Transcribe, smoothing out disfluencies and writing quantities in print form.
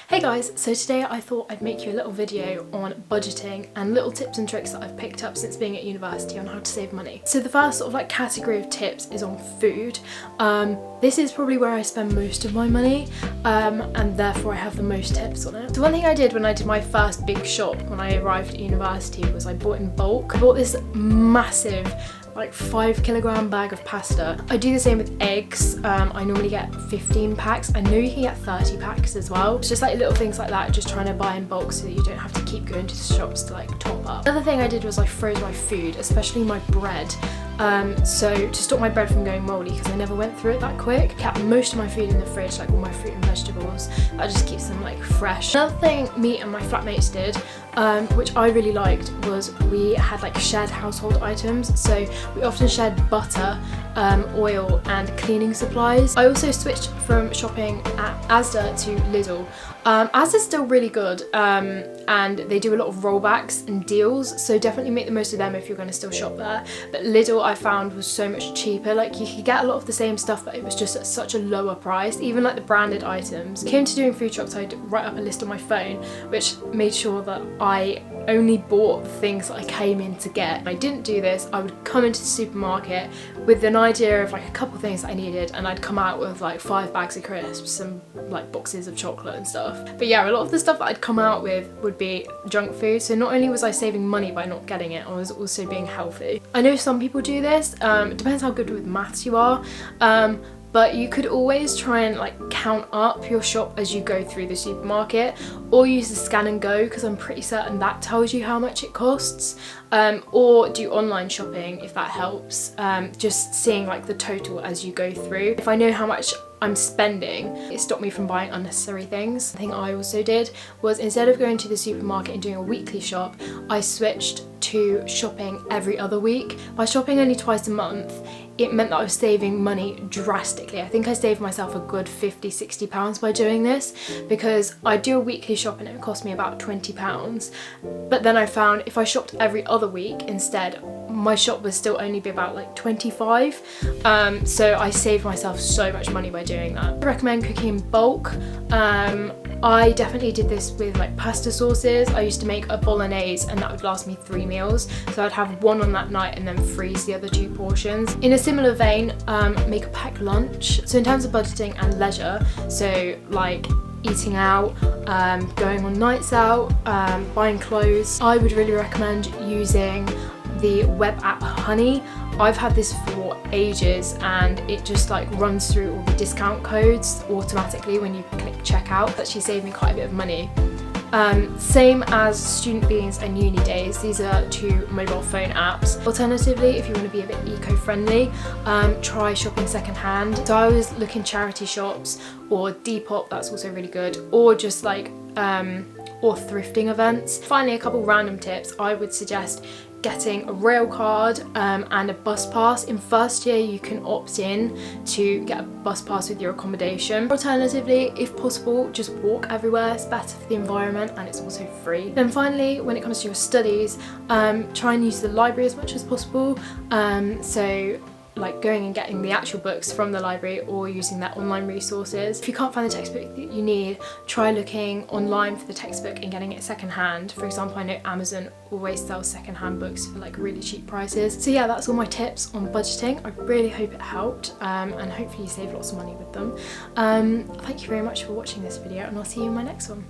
Hey guys, so today I thought I'd make you a little video on budgeting and little tips and tricks that I've picked up since being at university on how to save money. So the first sort of like category of tips is on food. This is probably where I spend most of my money and therefore I have the most tips on it. So one thing I did when I did my first big shop when I arrived at university was I bought in bulk. I bought this massive like 5 kilogram bag of pasta. I do the same with eggs. I normally get 15 packs. I know you can get 30 packs as well. It's just like little things like that, just trying to buy in bulk so that you don't have to keep going to the shops to like top up. Another thing I did was I froze my food, especially my bread. So to stop my bread from going mouldy, because I never went through it that quick, I kept most of my food in the fridge, like all my fruit and vegetables. That just keeps them like fresh. Another thing me and my flatmates did, which I really liked, was we had like shared household items. So we often shared butter, oil and cleaning supplies. I also switched from shopping at Asda to Lidl. Asda's still really good and they do a lot of rollbacks and deals, so definitely make the most of them if you're going to still shop there. But Lidl I found was so much cheaper. Like you could get a lot of the same stuff, but it was just at such a lower price. Even like the branded items. Came to doing food shops, I'd write up a list on my phone which made sure that I only bought the things that I came in to get. When I didn't do this, I would come into the supermarket with an idea of like a couple things that I needed, and I'd come out with like 5 bags of crisps, some like boxes of chocolate and stuff. But yeah, a lot of the stuff that I'd come out with would be junk food, so not only was I saving money by not getting it, I was also being healthy. I know some people do this, it depends how good with maths you are, but you could always try and like count up your shop as you go through the supermarket, or use the scan and go, because I'm pretty certain that tells you how much it costs, or do online shopping if that helps, just seeing like the total as you go through. If I know how much I'm spending, it stopped me from buying unnecessary things. The thing I also did was, instead of going to the supermarket and doing a weekly shop, I switched to shopping every other week. By shopping only twice a month, it meant that I was saving money drastically. I think I saved myself a good £50–60 by doing this, because I do a weekly shop and it would cost me about £20. But then I found if I shopped every other week instead, my shop would still only be about like 25. So I saved myself so much money by doing that. I recommend cooking in bulk. I definitely did this with like pasta sauces. I used to make a bolognese and that would last me 3 meals. So I'd have one on that night and then freeze the other 2 portions. In a similar vein, make a packed lunch. So in terms of budgeting and leisure, so like eating out, going on nights out, buying clothes, I would really recommend using the web app Honey. I've had this for ages and it just like runs through all the discount codes automatically when you click checkout. That actually saved me quite a bit of money. Same as Student Beans and Uni Days, these are 2 mobile phone apps. Alternatively, if you want to be a bit eco-friendly, try shopping secondhand. So I always look in charity shops or Depop, that's also really good, or just like or thrifting events. Finally, a couple random tips. I would suggest getting a rail card and a bus pass. In first year you can opt in to get a bus pass with your accommodation. Alternatively, if possible, just walk everywhere. It's better for the environment and it's also free. Then finally, when it comes to your studies, try and use the library as much as possible. So like going and getting the actual books from the library or using their online resources. If you can't find the textbook that you need, try looking online for the textbook and getting it secondhand. For example, I know Amazon always sells secondhand books for like really cheap prices. So yeah, that's all my tips on budgeting. I really hope it helped and hopefully you save lots of money with them. Thank you very much for watching this video and I'll see you in my next one.